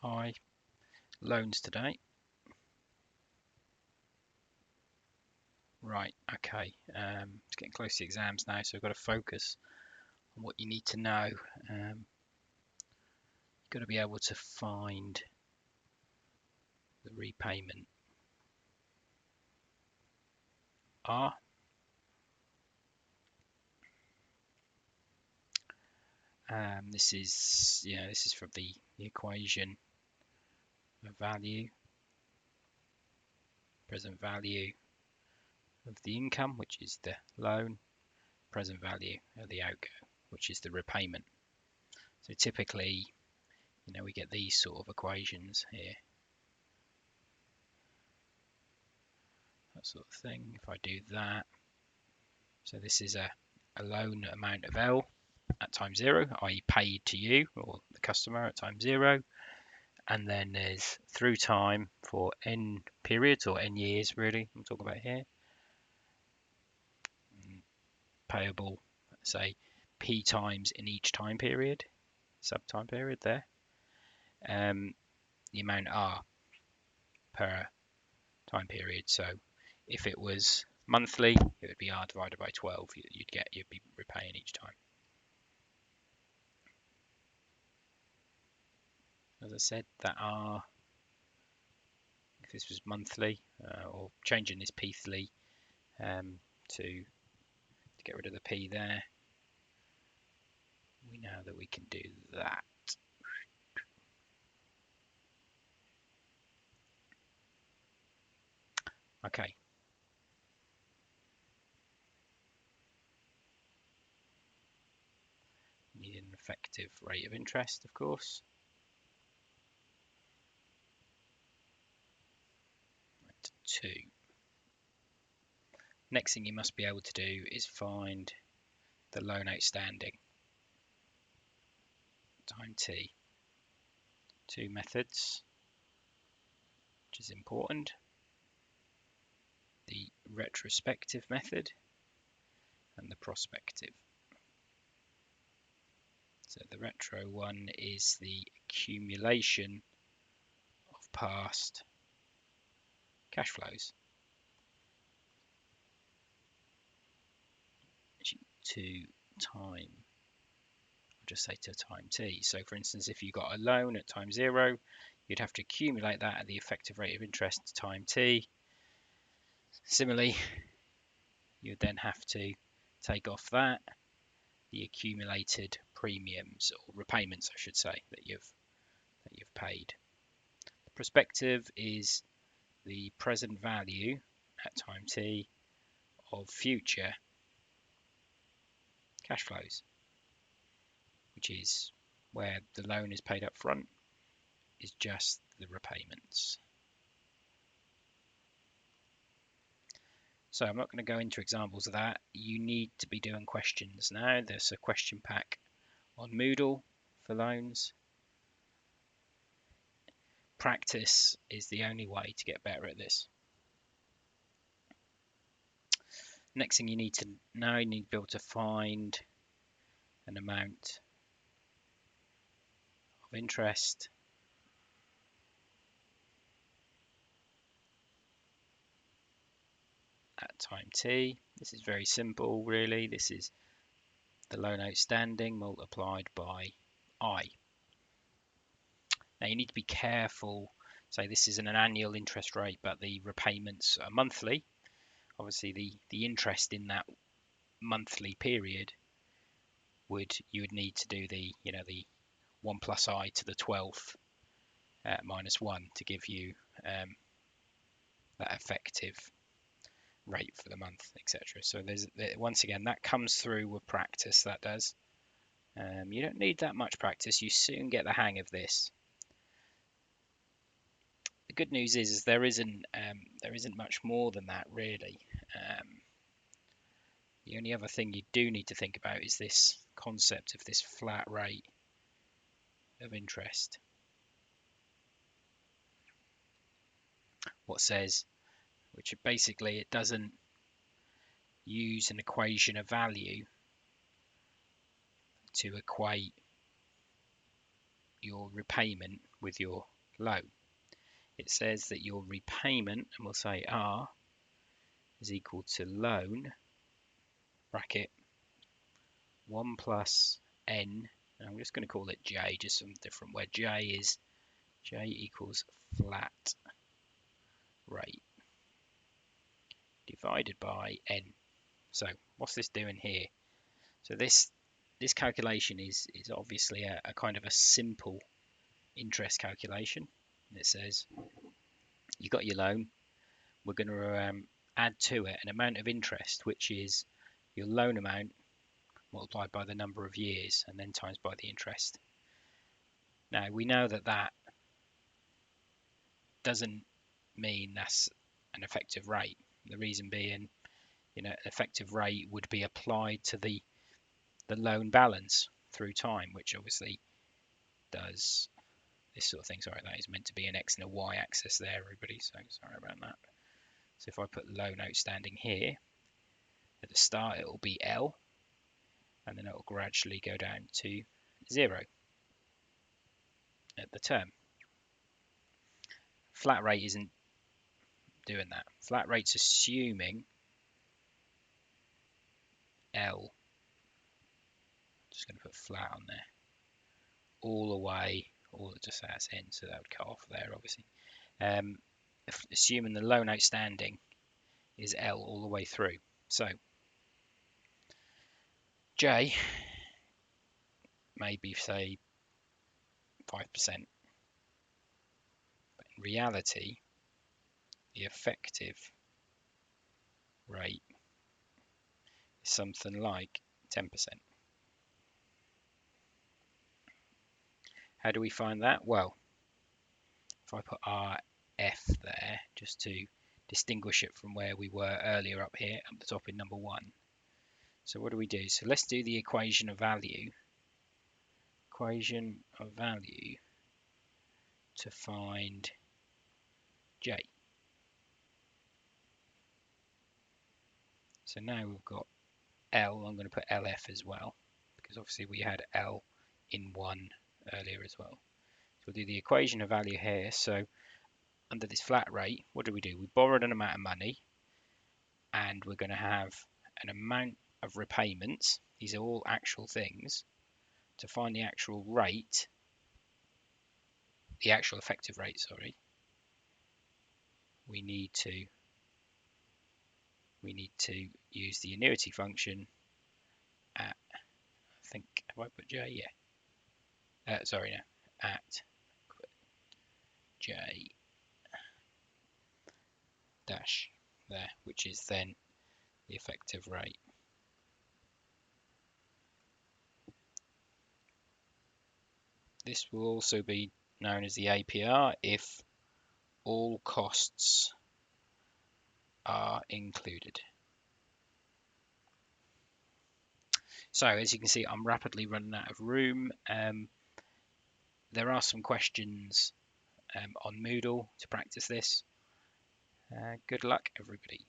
Hi, loans today. Right, okay. It's getting close to exams now, so I've got to focus on what you need to know. You've got to be able to find the repayment R. This is from the equation of value, present value of the income, which is the loan, present value of the outgo, which is the repayment. So typically, we get these sort of equations here. That sort of thing. If I do that, so this is a loan amount of L at time 0, i.e. paid to you or the customer at time 0. And then there's through time for n periods or n years, really, I'm talking about here. Payable, say, p times in each time period, sub-time period there. The amount R per time period. So if it was monthly, it would be R divided by 12. You'd be repaying each time. As I said, that R, if this was monthly, or changing this p-thly to get rid of the p there, we know that we can do that. Okay. Need an effective rate of interest, of course. Right, 2. Next thing you must be able to do is find the loan outstanding, time t. 2 methods, which is important. The retrospective method and the prospective. So the retro one is the accumulation of past cash flows to time, I'll just say to time t. So for instance, if you got a loan at time 0, you'd have to accumulate that at the effective rate of interest time t. Similarly, you'd then have to take off that the accumulated premiums or repayments, I should say, that you've paid. The prospective is the present value at time t of future cash flows, which is where the loan is paid up front, is just the repayments. So I'm not going to go into examples of that. You need to be doing questions now. There's a question pack on Moodle for loans. Practice is the only way to get better at this. Next thing you need to know, you need to be able to find an amount of interest at time t. This is very simple, really. This is the loan outstanding multiplied by I. Now you need to be careful. Say this is an annual interest rate, but the repayments are monthly. Obviously, the interest in that monthly period you would need to do the 1 plus I to the 12th minus 1 to give you that effective rate for the month, etc. So once again, that comes through with practice. That does. You don't need that much practice. You soon get the hang of this. The good news is there isn't much more than that, really. The only other thing you do need to think about is this concept of this flat rate of interest. What says, which basically it doesn't use an equation of value to equate your repayment with your loan. It says that your repayment, and we'll say R, is equal to loan, bracket, 1 plus N, and I'm just going to call it J, just some different where J equals flat rate divided by N. So what's this doing here? So this calculation is obviously a kind of a simple interest calculation. And it says you got your loan, we're going to add to it an amount of interest, which is your loan amount multiplied by the number of years and then times by the interest. Now we know that that doesn't mean that's an effective rate. The reason being, an effective rate would be applied to the loan balance through time, which obviously does this sort of thing. Sorry, that is meant to be an X and a Y axis there, everybody, so sorry about that. So if I put loan outstanding here, at the start it will be L, and then it will gradually go down to 0 at the term. Flat rate isn't doing that. Flat rate's assuming L, just going to put flat on there, all the way, or just that's N, so that would cut off there, obviously. Assuming the loan outstanding is L all the way through. So J maybe say 5%, but in reality, the effective rate is something like 10%. How do we find that? Well, if I put RF there, just to distinguish it from where we were earlier up here at the top in number 1. So what do we do? So let's do the equation of value. Equation of value to find J. So now we've got L. I'm going to put LF as well, because obviously we had L in 1 earlier as well. So we'll do the equation of value here. So under this flat rate, what do? We borrowed an amount of money, and we're going to have an amount of repayments. These are all actual things. To find the actual rate, the actual effective rate, sorry, we need to use the annuity function at, I think, have I put J? Yeah. Sorry, no. At J dash there, which is then the effective rate. This will also be known as the APR if all costs are included. So as you can see, I'm rapidly running out of room. There are some questions on Moodle to practice this. Good luck, everybody.